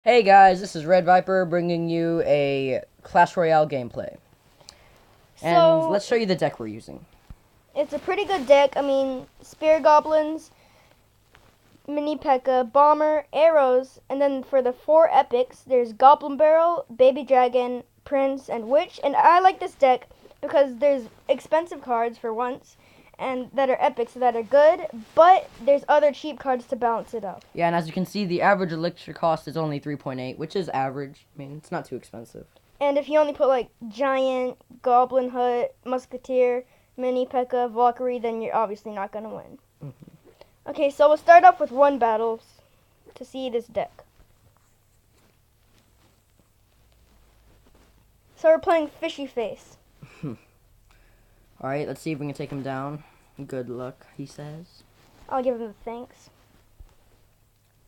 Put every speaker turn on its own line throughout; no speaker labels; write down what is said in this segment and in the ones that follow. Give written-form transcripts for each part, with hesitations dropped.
Hey guys, this is Red Viper bringing you a Clash Royale gameplay. And
So
let's show you the deck we're using.
it's a pretty good deck. I mean, Spear Goblins, Mini P.E.K.K.A, Bomber, Arrows, and then for the four epics, there's Goblin Barrel, Baby Dragon, Prince, and Witch. And I like this deck because there's expensive cards for once, and that are epics that are good, but there's other cheap cards to balance it out.
Yeah, and as you can see, the average elixir cost is only 3.8, which is average. I mean, it's not too expensive.
And if you only put like Giant, Goblin Hut, Musketeer, Mini P.E.K.K.A, Valkyrie, then you're obviously not gonna win. Okay, so we'll start off with one battle to see this deck. So we're playing Fishy Face.
Alright, let's see if we can take him down. Good luck, he says.
I'll give him the thanks.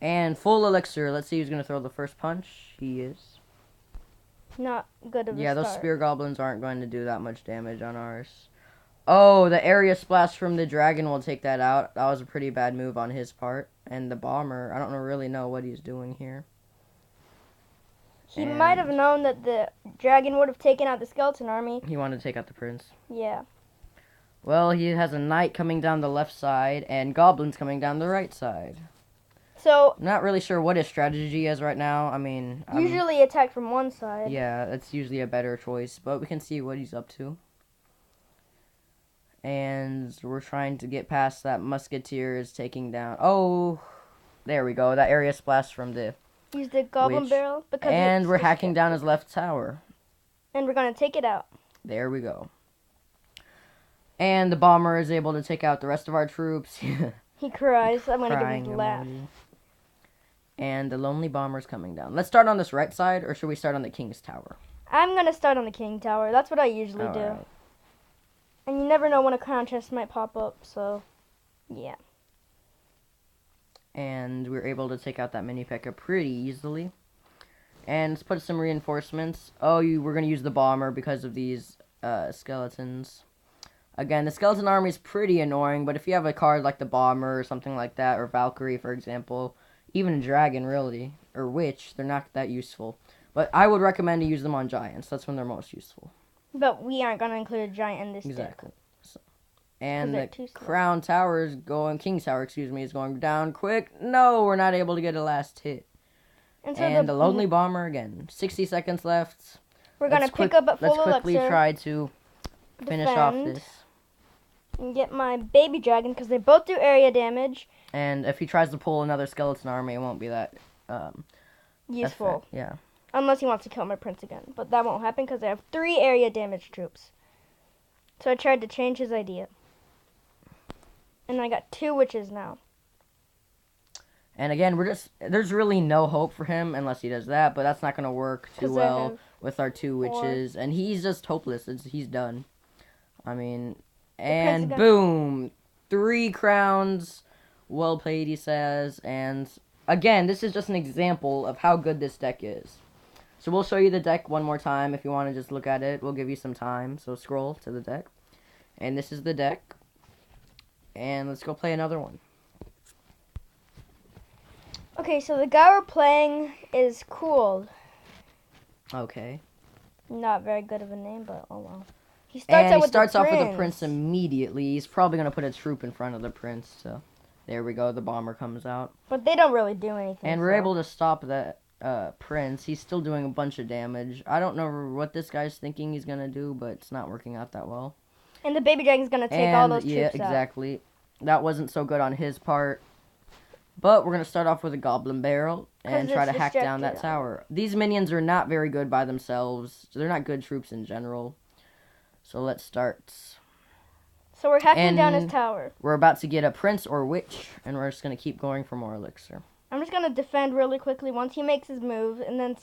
And full elixir. Let's see who's going to throw the first punch. He is.
Not good of a
Yeah,
start.
those spear goblins aren't going to do that much damage on ours. Oh, the area splash from the dragon will take that out. That was a pretty bad move on his part. And the bomber, I don't really know what he's doing here.
He might have known that the dragon would have taken out the skeleton army.
He wanted to take out the prince.
Yeah.
Well, he has a knight coming down the left side and goblins coming down the right side.
So
I'm not really sure what his strategy is right now. I mean,
usually attack from one side.
yeah, that's usually a better choice, but we can see what he's up to. And we're trying to get past that musketeer is taking down. Oh, there we go. That area splash from the
Use the goblin
Witch.
barrel because
And
it's
we're hacking
distracted.
down his left tower.
And we're gonna take it out.
There we go. And the bomber is able to take out the rest of our troops.
He cries. I'm gonna give
Crying
him a laugh.
emoji. And the lonely bomber's coming down. Let's start on this right side, or should we start on the king's tower?
I'm gonna start on the king tower. That's what I usually do.
Alright.
And you never know when a crown chest might pop up, so yeah.
And we were able to take out that mini P.E.K.K.A pretty easily. And let's put some reinforcements. Oh, we're going to use the bomber because of these skeletons. Again, the skeleton army is pretty annoying, but if you have a card like the bomber or something like that, or Valkyrie, for example, even a dragon, really, or witch, they're not that useful. But I would recommend to use them on giants. That's when they're most useful.
But we aren't gonna include a giant in this
Exactly.
deck.
So, and
they're
the
too slow.
crown tower is going, king's tower, excuse me, is going down quick. No, we're not able to get a last hit.
And so
And the lonely bomber again. 60 seconds left.
we're gonna pick up at full
Let's quickly
elixir,
try to finish off
defend,
this.
and get my baby dragon because they both do area damage.
And if he tries to pull another skeleton army, it won't be that
Useful,
effect. Yeah.
unless he wants to kill my prince again. But that won't happen because I have 3 area damage troops. So I tried to change his idea, and I got 2 witches now.
And again, there's really no hope for him unless he does that, but that's not going to work too
'Cause I
well
have
with our 2 witches. And he's just hopeless. He's done. I mean, and
Prince
boom! 3 crowns. Well played, he says. And again, this is just an example of how good this deck is. So we'll show you the deck one more time if you want to just look at it. We'll give you some time. So scroll to the deck. And this is the deck. And let's go play another one.
Okay, so the guy we're playing is Cool.
Okay.
Not very good of a name, but oh well. He starts
off with the prince immediately. He's probably going to put a troop in front of the prince. So there we go. The bomber comes out.
But they don't really do anything.
And we're able to stop that prince. He's still doing a bunch of damage. I don't know what this guy's thinking he's going to do, but it's not working out that well.
And the baby dragon's going to take all those troops
yeah,
out.
exactly. That wasn't so good on his part. But we're going to start off with a goblin barrel and try to hack down that tower. These minions are not very good by themselves. They're not good troops in general. So let's start.
So we're hacking down his tower.
We're about to get a prince or witch, and we're just going to keep going for more elixir.
I'm just going to defend really quickly once he makes his move, and then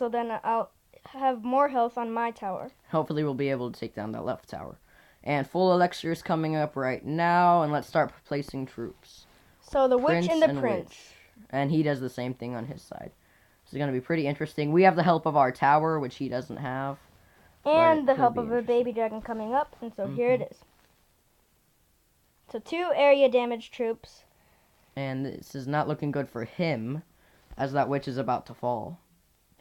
I'll have more health on my tower.
Hopefully we'll be able to take down that left tower. And full elixir is coming up right now, and let's start placing troops.
So the witch and the prince.
Witch. And he does the same thing on his side. This is going to be pretty interesting. We have the help of our tower, which he doesn't have.
And the help of a baby dragon coming up, and so here it is. So 2 area damage troops.
And this is not looking good for him, as that witch is about to fall.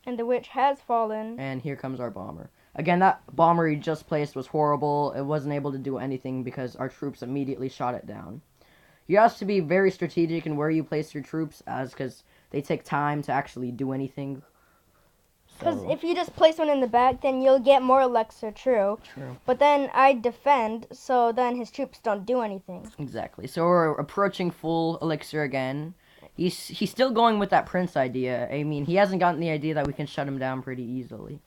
And the witch has fallen.
And here comes our bomber. Again, that bomber he just placed was horrible. It wasn't able to do anything because our troops immediately shot it down. You have to be very strategic in where you place your troops, as because they take time to actually do anything.
Because if you just place one in the back, then you'll get more elixir, true. But then I defend, so then his troops don't do anything.
Exactly. So we're approaching full elixir again. He's still going with that prince idea. I mean, he hasn't gotten the idea that we can shut him down pretty easily.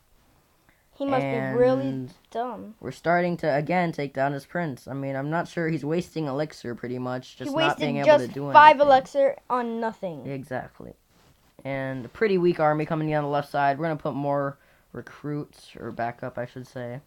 He must be really dumb.
We're starting to, again, take down his prince. I mean, I'm not sure. He's wasting elixir pretty much. Just not being able to do anything.
He wasted just 5 elixir on nothing.
Exactly. And a pretty weak army coming in on the left side. We're going to put more recruits, or backup, I should say.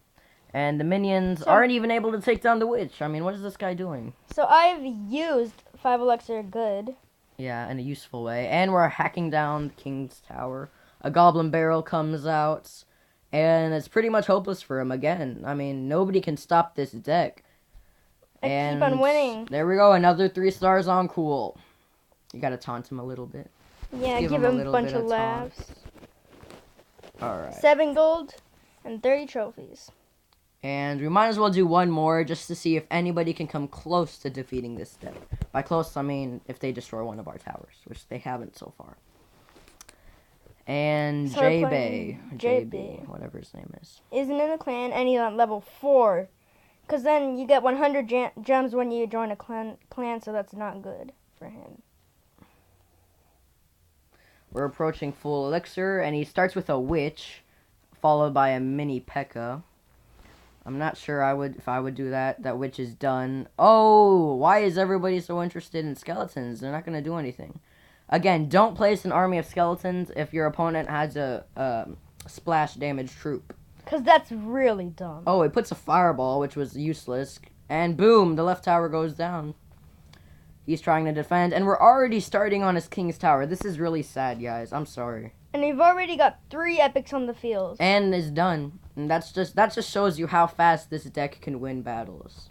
And the minions aren't even able to take down the witch. I mean, what is this guy doing?
So I've used 5 elixir good.
Yeah, in a useful way. And we're hacking down the king's tower. A goblin barrel comes out. And it's pretty much hopeless for him again. I mean, nobody can stop this deck.
I keep on winning.
There we go, another 3 stars on cool. You gotta taunt him a little bit.
Yeah, give him a bunch of laughs.
Alright.
7 gold and 30 trophies.
And we might as well do one more just to see if anybody can come close to defeating this deck. By close, I mean if they destroy one of our towers, which they haven't so far. And JB, whatever his name is.
Isn't in a clan and he's on level 4. Because then you get 100 gems when you join a clan, so that's not good for him.
We're approaching full elixir, and he starts with a witch, followed by a mini P.E.K.K.A. I'm not sure if I would do that. That witch is done. Oh, why is everybody so interested in skeletons? They're not going to do anything. Again, don't place an army of skeletons if your opponent has a splash damage troop.
Because that's really dumb.
Oh, it puts a fireball, which was useless. And boom, the left tower goes down. He's trying to defend, and we're already starting on his king's tower. This is really sad, guys. I'm sorry.
And we've already got 3 epics on the field.
And it's done. And that just shows you how fast this deck can win battles.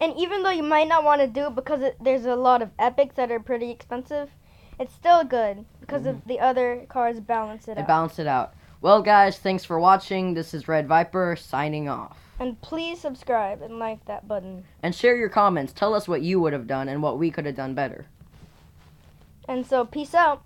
And even though you might not want to do it because there's a lot of epics that are pretty expensive, it's still good because of the other cards balance it out.
Balance it out. Well, guys, thanks for watching. This is Red Viper signing off.
And please subscribe and like that button.
And share your comments. Tell us what you would have done and what we could have done better.
And so, peace out.